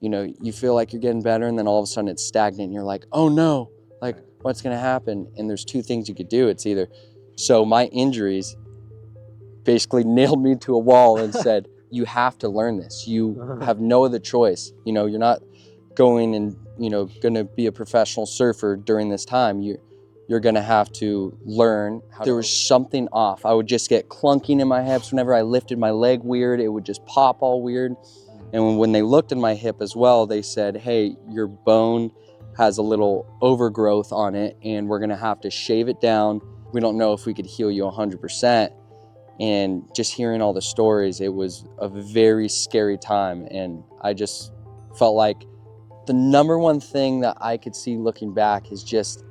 you know, you feel like you're getting better, and then all of a sudden it's stagnant and you're like, oh no, like what's gonna happen? And there's two things you could do. It's either, so my injuries basically nailed me to a wall and said, you have to learn this. You have no other choice. You know, you're not going and, you know, gonna be a professional surfer during this time. You're gonna have to learn. There was something off. I would just get clunking in my hips. Whenever I lifted my leg weird, it would just pop all weird. And when they looked at my hip as well, they said, hey, your bone has a little overgrowth on it and we're gonna have to shave it down. We don't know if we could heal you 100%. And just hearing all the stories, it was a very scary time. And I just felt like the number one thing that I could see looking back is just,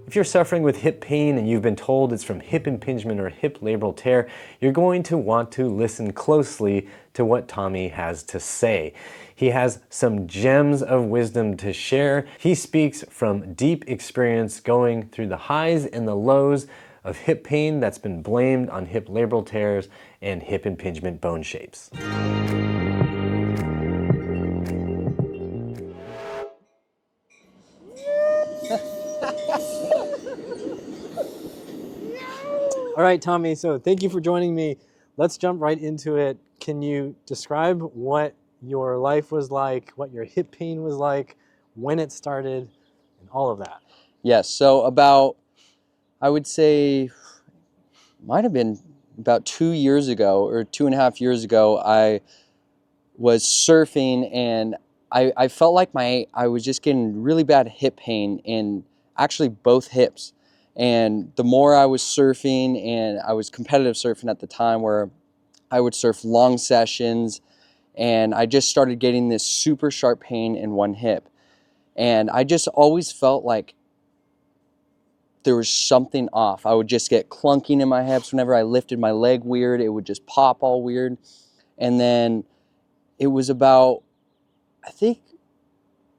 if you're suffering with hip pain and you've been told it's from hip impingement or hip labral tear, you're going to want to listen closely to what Tommy has to say. He has some gems of wisdom to share. He speaks from deep experience going through the highs and the lows of hip pain that's been blamed on hip labral tears and hip impingement bone shapes. All right, Tommy, so thank you for joining me. Let's jump right into it. Can you describe what your life was like, what your hip pain was like, when it started, and all of that? yes. So about, I would say, might have been about 2 years ago or 2.5 years ago, I was surfing and I felt like I was just getting really bad hip pain in actually both hips. And the more I was surfing, and I was competitive surfing at the time where I would surf long sessions, and I just started getting this super sharp pain in one hip. And I just always felt like there was something off. I would just get clunking in my hips. Whenever I lifted my leg weird, it would just pop all weird. And then it was about, I think,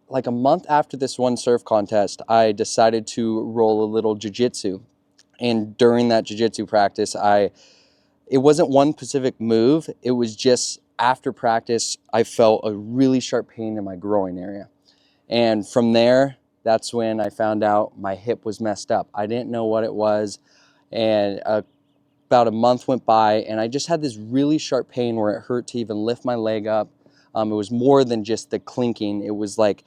like a month after this one surf contest, I decided to roll a little jiu-jitsu. And during that jiu-jitsu practice, it wasn't one specific move. It was just after practice, I felt a really sharp pain in my groin area. And from there, that's when I found out my hip was messed up. I didn't know what it was. And about a month went by and I just had this really sharp pain where it hurt to even lift my leg up. It was more than just the clinking. It was like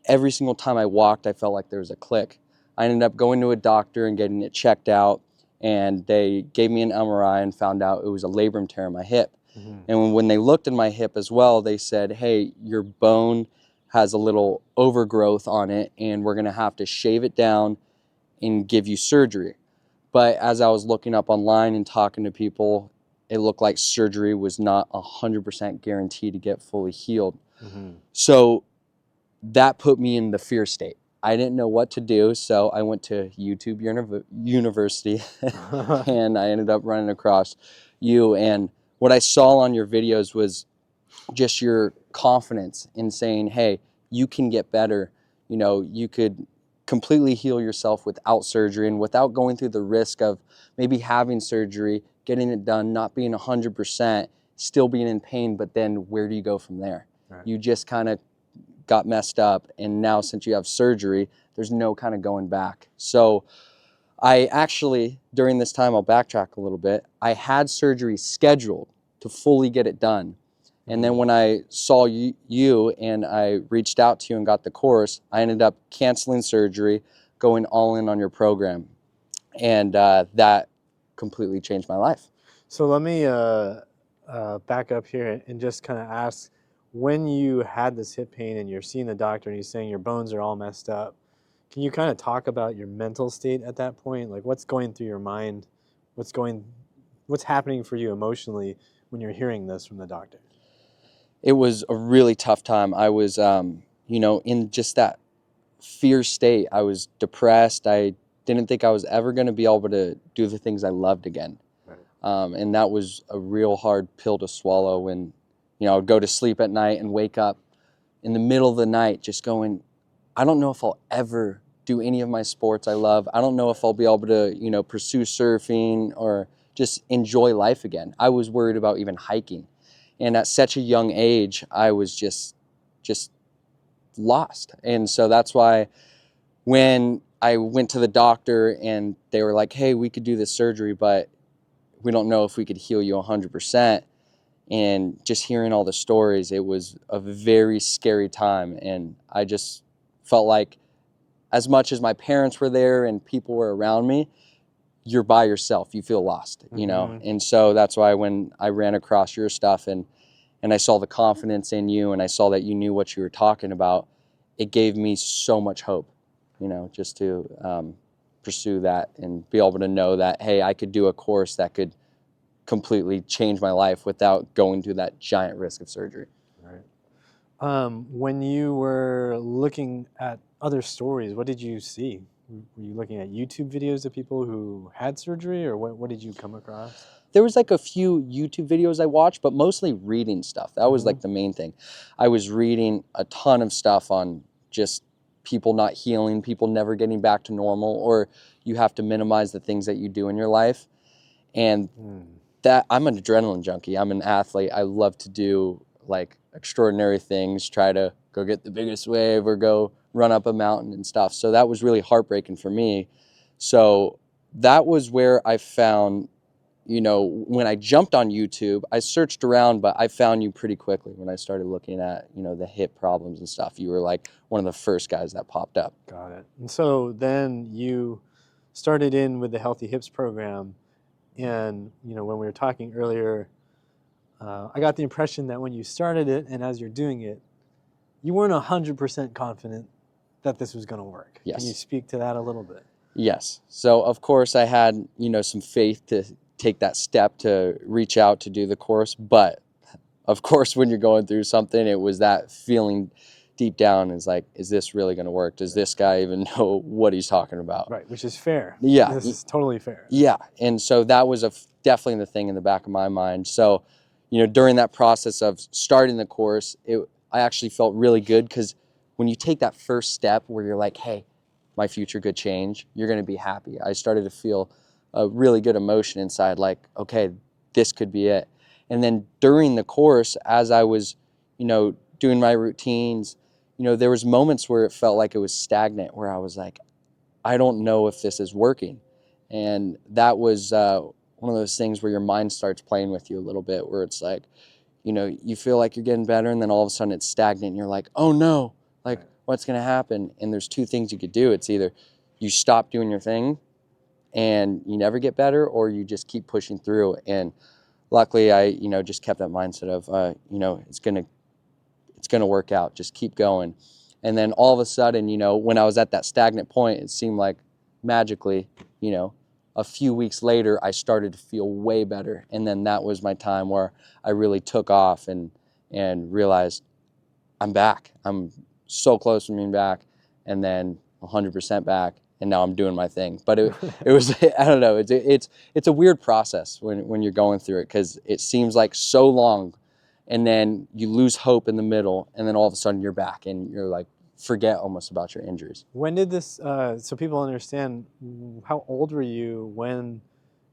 every single time I walked, I felt like there was a click. I ended up going to a doctor and getting it checked out, and they gave me an MRI and found out it was a labrum tear in my hip. And when they looked at my hip as well, they said, hey, your bone has a little overgrowth on it and we're gonna have to shave it down and give you surgery. But as I was looking up online and talking to people, it looked like surgery was not 100% guaranteed to get fully healed. So that put me in the fear state. I didn't know what to do, so I went to YouTube University and I ended up running across you. And what I saw on your videos was just your confidence in saying, hey, you can get better. You know, you could completely heal yourself without surgery and without going through the risk of maybe having surgery, getting it done, not being 100%, still being in pain, but then where do you go from there? Right. You just kind of got messed up, and now since you have surgery, there's no kind of going back. So I actually, during this time, I'll backtrack a little bit, I had surgery scheduled to fully get it done. And then when I saw you and I reached out to you and got the course, I ended up canceling surgery, going all in on your program. And that completely changed my life. So let me back up here and just kind of ask, when you had this hip pain and you're seeing the doctor and he's saying your bones are all messed up, can you kind of talk about your mental state at that point? Like, what's going through your mind? What's happening for you emotionally when you're hearing this from the doctor? It was a really tough time. I was, you know, in just that fear state. I was depressed. I didn't think I was ever going to be able to do the things I loved again. Right. And that was a real hard pill to swallow when, you know, I would go to sleep at night and wake up in the middle of the night just going, I don't know if I'll ever do any of my sports I love. I don't know if I'll be able to, you know, pursue surfing or just enjoy life again. I was worried about even hiking. And at such a young age, I was just lost. And so that's why when I went to the doctor and they were like, hey, we could do this surgery, but we don't know if we could heal you 100%. And just hearing all the stories, it was a very scary time. And I just felt like as much as my parents were there and people were around me, you're by yourself. You feel lost, you know? And so that's why when I ran across your stuff and I saw the confidence in you and I saw that you knew what you were talking about, it gave me so much hope, you know, just to pursue that and be able to know that, hey, I could do a course that could completely change my life without going through that giant risk of surgery. Right. When you were looking at other stories, what did you see? Were you looking at YouTube videos of people who had surgery, or what did you come across? There was like a few YouTube videos I watched, but mostly reading stuff. That was like the main thing. I was reading a ton of stuff on just people not healing, people never getting back to normal, or you have to minimize the things that you do in your life. And that, I'm an adrenaline junkie. I'm an athlete. I love to do like extraordinary things, try to go get the biggest wave or go run up a mountain and stuff. So that was really heartbreaking for me. So that was where I found, you know, when I jumped on YouTube, I searched around, but I found you pretty quickly when I started looking at, you know, the hip problems and stuff. You were like one of the first guys that popped up. Got it. And so then you started in with the Healthy Hips program. And, you know, when we were talking earlier, I got the impression that when you started it and as you're doing it, you weren't 100% confident that this was going to work. Yes. Can you speak to that a little bit? Yes. So of course I had, you know, some faith to take that step to reach out to do the course. But of course, when you're going through something, it was that feeling deep down is like, is this really going to work? Does this guy even know what he's talking about? Right, which is fair. Yeah. This is totally fair. Yeah. And so that was definitely the thing in the back of my mind. So, you know, during that process of starting the course, I actually felt really good because when you take that first step where you're like, hey, my future could change, you're going to be happy. I started to feel a really good emotion inside, like, okay, this could be it. And then during the course, as I was, you know, doing my routines, you know, there was moments where it felt like it was stagnant, where I was like, I don't know if this is working. And that was one of those things where your mind starts playing with you a little bit, where it's like, you know, you feel like you're getting better and then all of a sudden it's stagnant and you're like, oh no, like what's going to happen? And there's two things you could do. It's either you stop doing your thing and you never get better, or you just keep pushing through. And luckily I, you know, just kept that mindset of, you know, it's going to work out. Just keep going. And then all of a sudden, you know, when I was at that stagnant point, it seemed like magically, you know, a few weeks later, I started to feel way better. And then that was my time where I really took off and realized I'm back. I'm so close to being back, and then 100% back. And now I'm doing my thing. But it was, I don't know, it's a weird process when you're going through it, because it seems like so long, and then you lose hope in the middle, and then all of a sudden you're back and you're like, forget almost about your injuries. When did this, so people understand, how old were you when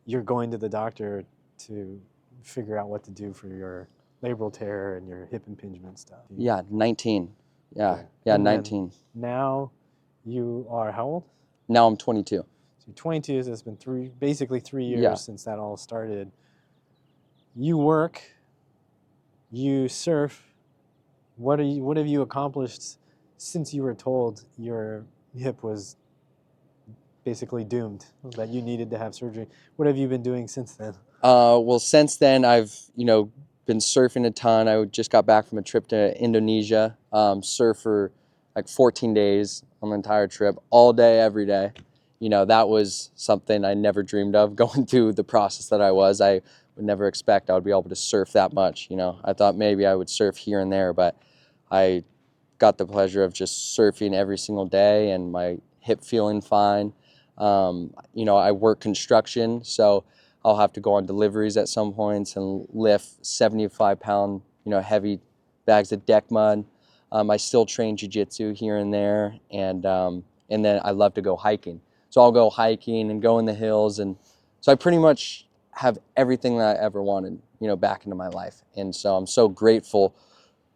you're going to the doctor to figure out what to do for your labral tear and your hip impingement stuff? Yeah, 19. Yeah, Okay. yeah, And 19. now you are how old? Now I'm 22. So you're 22, so it's been basically 3 years since that all started. You work, you surf. What have you accomplished since you were told your hip was basically doomed, that you needed to have surgery? What have you been doing since then? Well, since then I've, you know, been surfing a ton. I just got back from a trip to Indonesia. Surf for like 14 days on the entire trip, all day, every day. You know, that was something I never dreamed of, going through the process that I was. I would never expect I would be able to surf that much. You know, I thought maybe I would surf here and there, but I got the pleasure of just surfing every single day and my hip feeling fine. You know, I work construction, so I'll have to go on deliveries at some points and lift 75-pound, you know, heavy bags of deck mud. I still train jiu-jitsu here and there, and then I love to go hiking. So I'll go hiking and go in the hills, and so I pretty much have everything that I ever wanted, you know, back into my life. And so I'm so grateful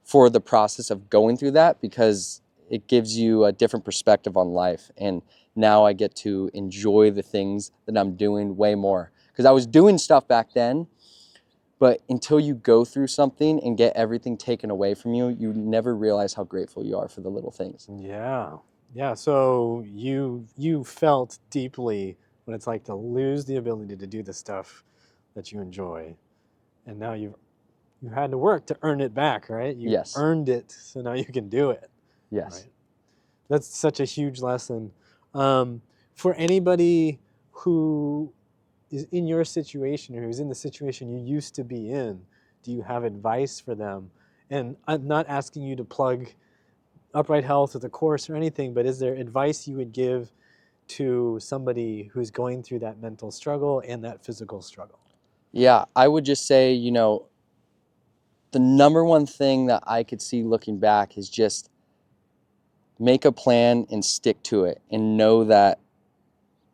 for the process of going through that, because it gives you a different perspective on life. And now I get to enjoy the things that I'm doing way more. Because I was doing stuff back then, but until you go through something and get everything taken away from you, you never realize how grateful you are for the little things. Yeah. Yeah. So you felt deeply what it's like to lose the ability to do the stuff that you enjoy. And now you had to work to earn it back, right? You Yes. earned it, so now you can do it. Yes. Right. That's such a huge lesson. For anybody who is in your situation or who's in the situation you used to be in, do you have advice for them? And I'm not asking you to plug Upright Health or the course or anything, but is there advice you would give to somebody who's going through that mental struggle and that physical struggle? Yeah, I would just say, you know, the number one thing that I could see looking back is just make a plan and stick to it, and know that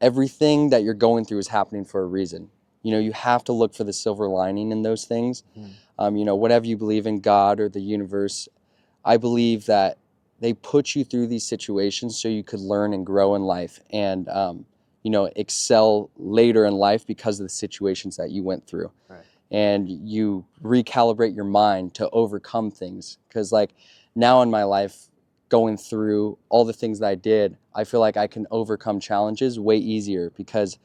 everything that you're going through is happening for a reason. You know, you have to look for the silver lining in those things. You know, whatever you believe in, God or the universe, I believe that they put you through these situations so you could learn and grow in life, and you know, excel later in life because of the situations that you went through. Right. And you recalibrate your mind to overcome things. Because like now in my life, going through all the things that I did, I feel like I can overcome challenges way easier because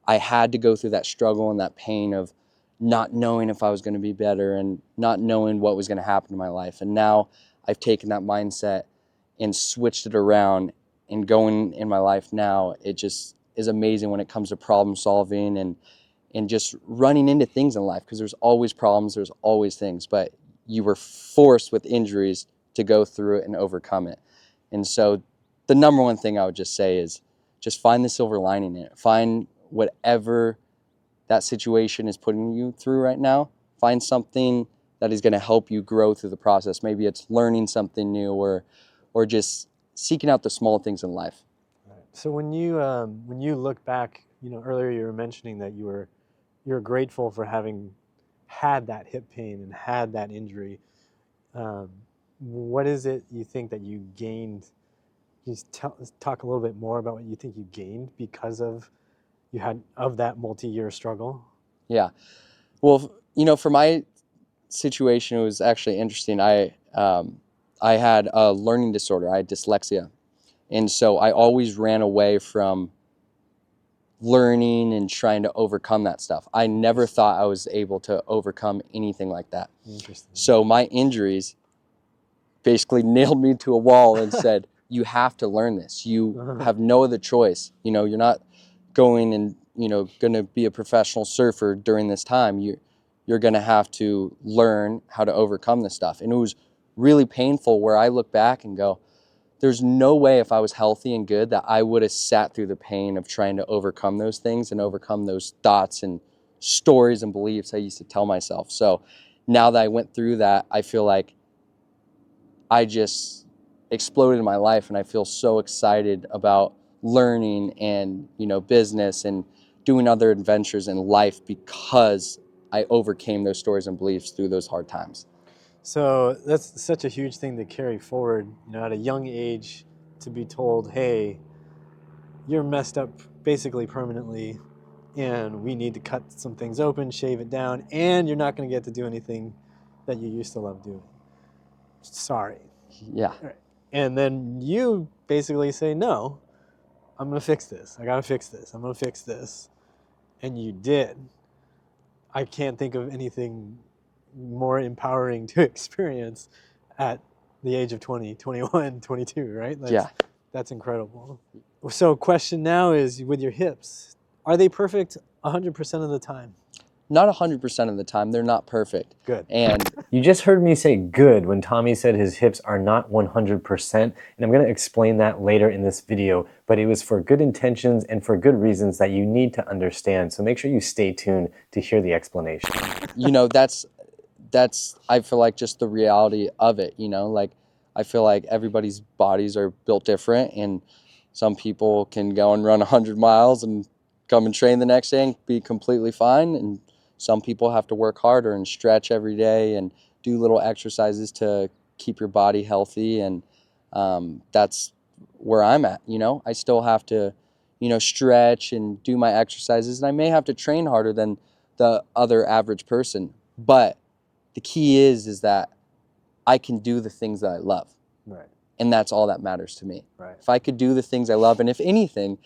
I had to go through that struggle and that pain of not knowing if I was going to be better and not knowing what was going to happen in my life. And now I've taken that mindset and switched it around, and going in my life now, it just is amazing when it comes to problem solving and just running into things in life, because there's always problems, there's always things, but you were forced with injuries to go through it and overcome it. And so the number one thing I would just say is just find the silver lining in it. Find whatever that situation is putting you through right now. Find something that is going to help you grow through the process. Maybe it's learning something new, or just seeking out the small things in life. So when you look back, you know, earlier you were mentioning that you're grateful for having had that hip pain and had that injury. What is it you think that you gained? Can you talk a little bit more about what you think you gained because of that multi-year struggle? Yeah. Well, you know, for my situation, it was actually interesting. I had a learning disorder. I had dyslexia. And so I always ran away from learning and trying to overcome that stuff. I never thought I was able to overcome anything like that. Interesting. So my injuries basically nailed me to a wall and said, you have to learn this. You have no other choice. You know, you're not going and, you know, going to be a professional surfer during this time. You're going to have to learn how to overcome this stuff. And it was really painful, where I look back and go, there's no way if I was healthy and good that I would have sat through the pain of trying to overcome those things and overcome those thoughts and stories and beliefs I used to tell myself. So now that I went through that, I feel like I just exploded in my life, and I feel so excited about learning and, you know, business and doing other adventures in life because I overcame those stories and beliefs through those hard times. So that's such a huge thing to carry forward, you know, at a young age, to be told, hey, you're messed up basically permanently, and we need to cut some things open, shave it down, and you're not going to get to do anything that you used to love doing. Sorry. Yeah. Right. And then you basically say, no, I'm going to fix this. I got to fix this. I'm going to fix this. And you did. I can't think of anything more empowering to experience at the age of 20, 21, 22, right? That's incredible. So question now is, with your hips, are they perfect 100% of the time? Not 100% of the time. They're not perfect. Good. And You just heard me say good when Tommy said his hips are not 100%, and I'm going to explain that later in this video, but it was for good intentions and for good reasons that you need to understand. So make sure you stay tuned to hear the explanation. you know, that's I feel like just the reality of it, you know, like I feel like everybody's bodies are built different, and some people can go and run 100 miles and come and train the next day and be completely fine, and some people have to work harder and stretch every day and do little exercises to keep your body healthy. And That's where I'm at. I still have to, stretch and do my exercises, and I may have to train harder than the other average person. But the key is that I can do the things that I love. Right. And that's all that matters to me. Right. If I could do the things I love, and if anything,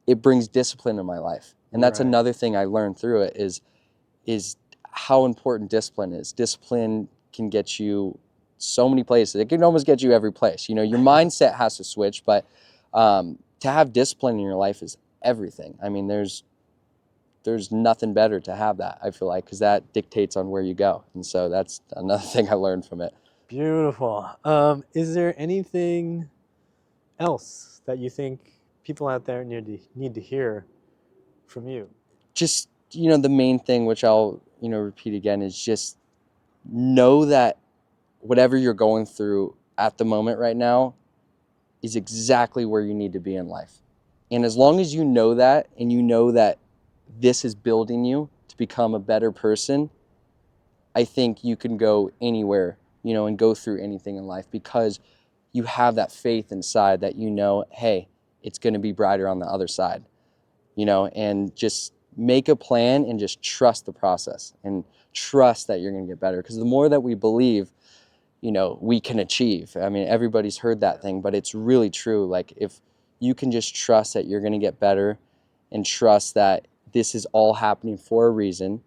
it brings discipline in my life. And that's Right. another thing I learned through it is how important discipline is. Discipline can get you so many places. It can almost get you every place. Your mindset has to switch, but to have discipline in your life is everything. I mean, there's nothing better to have that, I feel like, because that dictates on where you go. And so that's another thing I learned from it. Beautiful. Is there anything else that you think people out there need to hear from you? Just, the main thing, which I'll, repeat again, is just know that whatever you're going through at the moment right now is exactly where you need to be in life. And as long as you know that, and you know that this is building you to become a better person, I think you can go anywhere, and go through anything in life, because you have that faith inside that, hey, it's going to be brighter on the other side, and just make a plan and just trust the process and trust that you're going to get better. Because the more that we believe, we can achieve. I mean, everybody's heard that thing, but it's really true. Like, if you can just trust that you're going to get better and trust that this is all happening for a reason,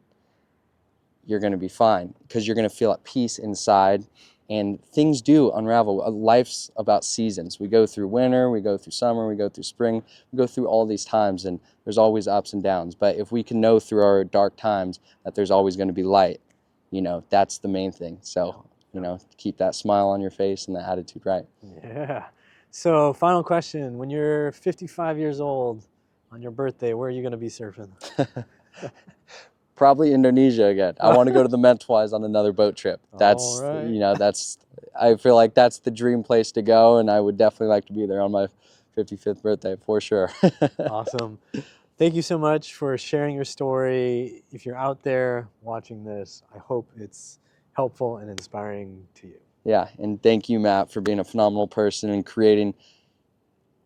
you're going to be fine, because you're going to feel at peace inside, and things do unravel. Life's about seasons. We go through winter, we go through summer, we go through spring, we go through all these times, and there's always ups and downs. But if we can know through our dark times that there's always going to be light, that's the main thing. So, keep that smile on your face and that attitude right. Yeah. So, final question. When you're 55 years old on your birthday, where are you going to be surfing? Probably Indonesia again. I want to go to the Mentawais on another boat trip. That's, All right. I feel like that's the dream place to go, and I would definitely like to be there on my 55th birthday for sure. Awesome. Thank you so much for sharing your story. If you're out there watching this, I hope it's helpful and inspiring to you. Yeah, and thank you, Matt, for being a phenomenal person and creating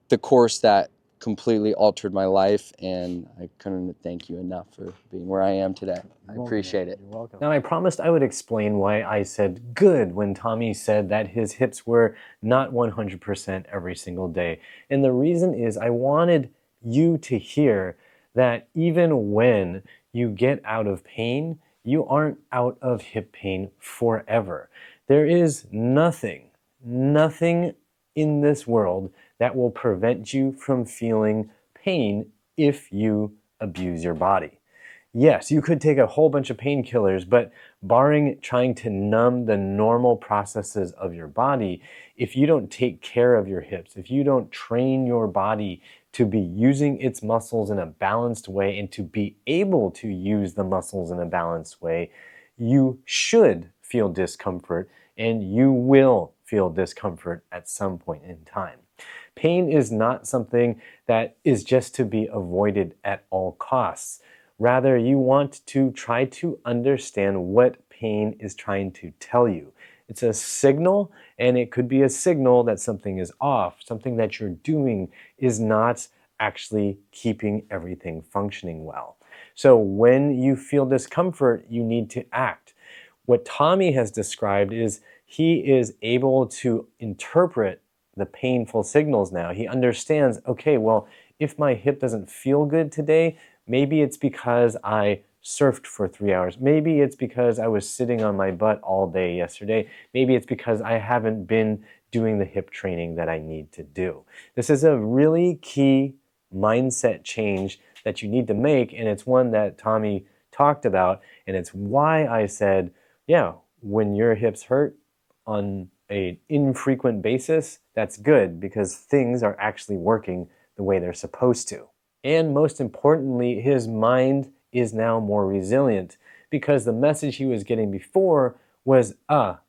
the course that completely altered my life, and I couldn't thank you enough for being where I am today. I appreciate it. You're welcome. Now, I promised I would explain why I said good when Tommy said that his hips were not 100% every single day. And the reason is I wanted you to hear that even when you get out of pain, you aren't out of hip pain forever. There is nothing in this world that will prevent you from feeling pain if you abuse your body. Yes, you could take a whole bunch of painkillers, but barring trying to numb the normal processes of your body, if you don't take care of your hips, if you don't train your body to be using its muscles in a balanced way and to be able to use the muscles in a balanced way, you should feel discomfort, and you will feel discomfort at some point in time. Pain is not something that is just to be avoided at all costs. Rather, you want to try to understand what pain is trying to tell you. It's a signal, and it could be a signal that something is off, something that you're doing is not actually keeping everything functioning well. So when you feel discomfort, you need to act. What Tommy has described is he is able to interpret the painful signals now. He understands, okay, well, if my hip doesn't feel good today, maybe it's because I surfed for 3 hours. Maybe it's because I was sitting on my butt all day yesterday. Maybe it's because I haven't been doing the hip training that I need to do. This is a really key mindset change that you need to make, and it's one that Tommy talked about, and it's why I said, yeah, when your hips hurt on an infrequent basis, that's good, because things are actually working the way they're supposed to. And most importantly, his mind is now more resilient, because the message he was getting before was,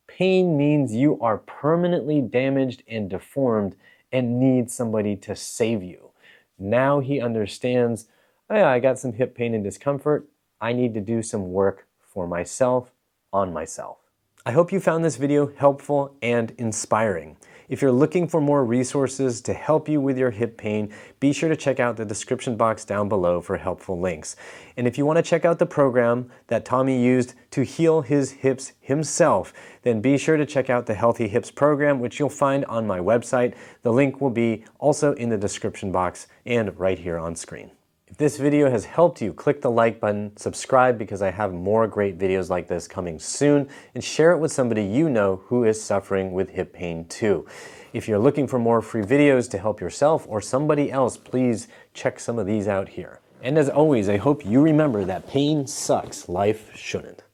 pain means you are permanently damaged and deformed and need somebody to save you. Now he understands, oh yeah, I got some hip pain and discomfort. I need to do some work for myself, on myself. I hope you found this video helpful and inspiring. If you're looking for more resources to help you with your hip pain, be sure to check out the description box down below for helpful links. And if you want to check out the program that Tommy used to heal his hips himself, then be sure to check out the Healthy Hips program, which you'll find on my website. The link will be also in the description box and right here on screen. If this video has helped you, click the like button, subscribe because I have more great videos like this coming soon, and share it with somebody you know who is suffering with hip pain too. If you're looking for more free videos to help yourself or somebody else, please check some of these out here. And as always, I hope you remember that pain sucks, life shouldn't.